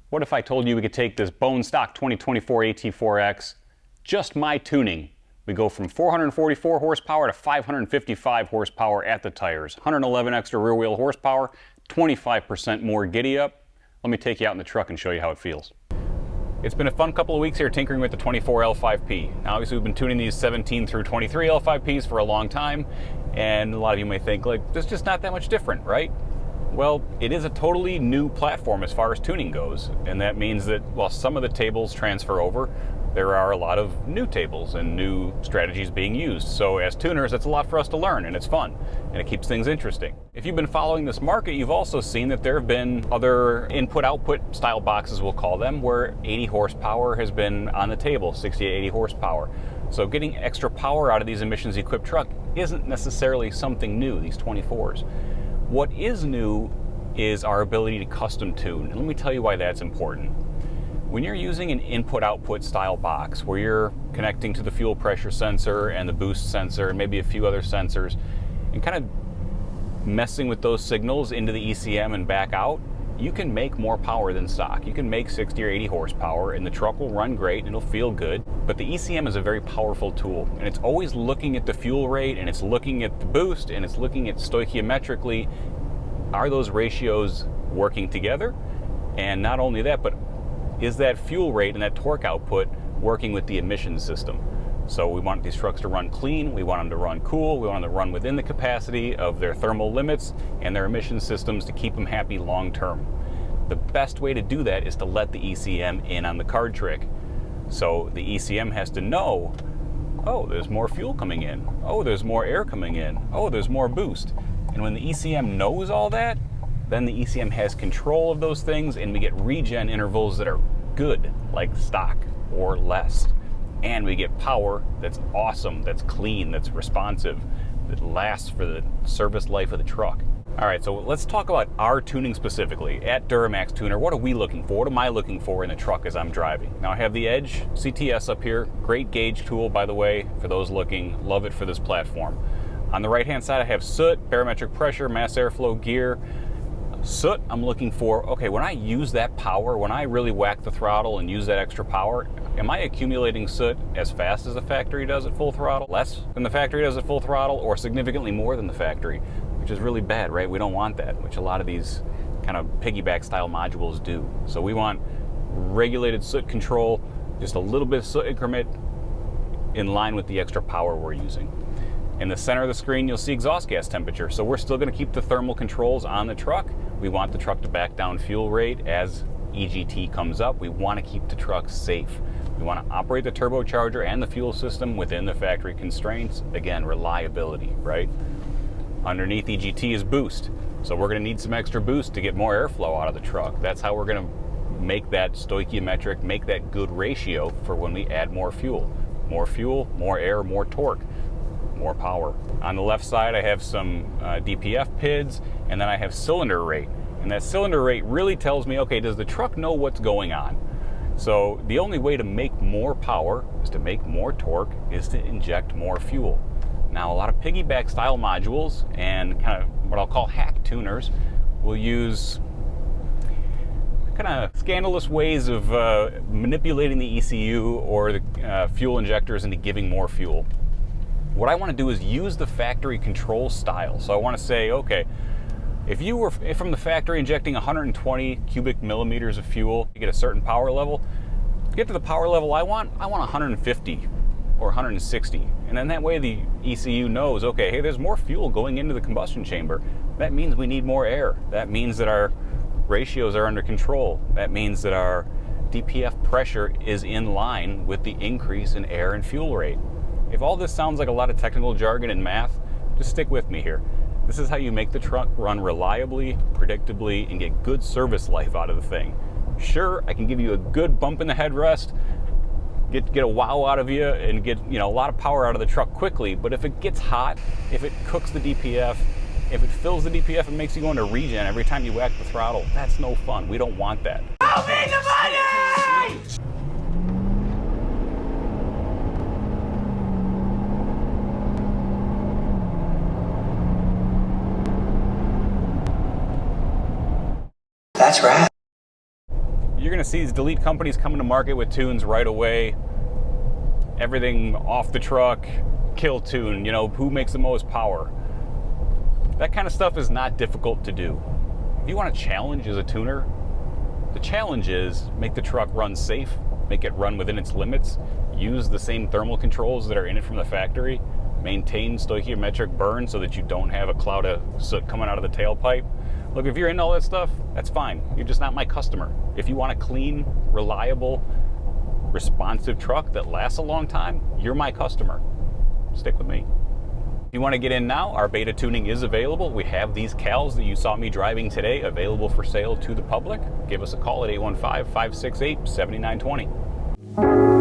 What if I told you we could take this bone stock 2024 AT4X, just my tuning? We go from 444 horsepower to 555 horsepower at the tires, 111 extra rear wheel horsepower, 25% more giddy up. Let me take you out in the truck and show you how it feels. It's been a fun couple of weeks here tinkering with the 24 L5P. Now obviously we've been tuning these 17 through 23 L5Ps for a long time, and a lot of you may think, like, there's just not that much different, right? Well, it is a totally new platform as far as tuning goes, and that means that while some of the tables transfer over, there are a lot of new tables and new strategies being used. So as tuners, it's a lot for us to learn, and it's fun, and it keeps things interesting. If you've been following this market, you've also seen that there have been other input-output style boxes, we'll call them, where 80 horsepower has been on the table, 60 to 80 horsepower. So getting extra power out of these emissions-equipped truck isn't necessarily something new, these 24s. What is new is our ability to custom tune, and let me tell you why that's important. When you're using an input-output style box where you're connecting to the fuel pressure sensor and the boost sensor and maybe a few other sensors and kind of messing with those signals into the ECM and back out, you can make more power than stock. You can make 60 or 80 horsepower and the truck will run great and it'll feel good. But the ECM is a very powerful tool, and it's always looking at the fuel rate, and it's looking at the boost, and it's looking at stoichiometrically, are those ratios working together? And not only that, but is that fuel rate and that torque output working with the emission system? So we want these trucks to run clean, we want them to run cool, we want them to run within the capacity of their thermal limits and their emission systems to keep them happy long term. The best way to do that is to let the ECM in on the card trick. So the ECM has to know, oh, there's more fuel coming in, oh, there's more air coming in, oh, there's more boost. And when the ECM knows all that, then the ECM has control of those things, and we get regen intervals that are good, like stock or less. And we get power that's awesome, that's clean, that's responsive, that lasts for the service life of the truck. All right, so let's talk about our tuning specifically. At Duramaxtuner, what are we looking for? What am I looking for in the truck as I'm driving? Now I have the Edge CTS up here, great gauge tool, by the way, for those looking. Love it for this platform. On the right-hand side, I have soot, barometric pressure, mass airflow gear. Soot, I'm looking for, okay, when I use that power, when I really whack the throttle and use that extra power, am I accumulating soot as fast as the factory does at full throttle, less than the factory does at full throttle, or significantly more than the factory, which is really bad, right? We don't want that, which a lot of these kind of piggyback style modules do. So we want regulated soot control, just a little bit of soot increment in line with the extra power we're using. In the center of the screen, you'll see exhaust gas temperature. So we're still going to keep the thermal controls on the truck. We want the truck to back down fuel rate as EGT comes up. We want to keep the truck safe. We want to operate the turbocharger and the fuel system within the factory constraints. Again, reliability, right? Underneath EGT is boost. So we're going to need some extra boost to get more airflow out of the truck. That's how we're going to make that stoichiometric, make that good ratio for when we add more fuel. More fuel, more air, more torque, more power. On the left side, I have some DPF PIDs, and then I have cylinder rate. And that cylinder rate really tells me, okay, does the truck know what's going on? So the only way to make more power is to make more torque, is to inject more fuel. Now, a lot of piggyback style modules and kind of what I'll call hack tuners will use kind of scandalous ways of manipulating the ECU or the fuel injectors into giving more fuel. What I want to do is use the factory control style. So I want to say, okay, if you were from the factory injecting 120 cubic millimeters of fuel, you get a certain power level. To get to the power level I want 150 or 160. And then that way the ECU knows, okay, hey, there's more fuel going into the combustion chamber. That means we need more air. That means that our ratios are under control. That means that our DPF pressure is in line with the increase in air and fuel rate. If all this sounds like a lot of technical jargon and math, just stick with me here. This is how you make the truck run reliably, predictably, and get good service life out of the thing. Sure, I can give you a good bump in the headrest, get a wow out of you, and get a lot of power out of the truck quickly, but if it gets hot, if it cooks the DPF, if it fills the DPF and makes you go into regen every time you whack the throttle, that's no fun. We don't want that. Show me the money! That's right. You're going to see these delete companies coming to market with tunes right away. Everything off the truck, kill tune, you know, who makes the most power. That kind of stuff is not difficult to do. If you want a challenge as a tuner, the challenge is make the truck run safe, make it run within its limits, use the same thermal controls that are in it from the factory, maintain stoichiometric burn so that you don't have a cloud of soot coming out of the tailpipe. Look, if you're into all that stuff, that's fine. You're just not my customer. If you want a clean, reliable, responsive truck that lasts a long time, you're my customer. Stick with me. If you want to get in now, our beta tuning is available. We have these Cals that you saw me driving today available for sale to the public. Give us a call at 815-568-7920.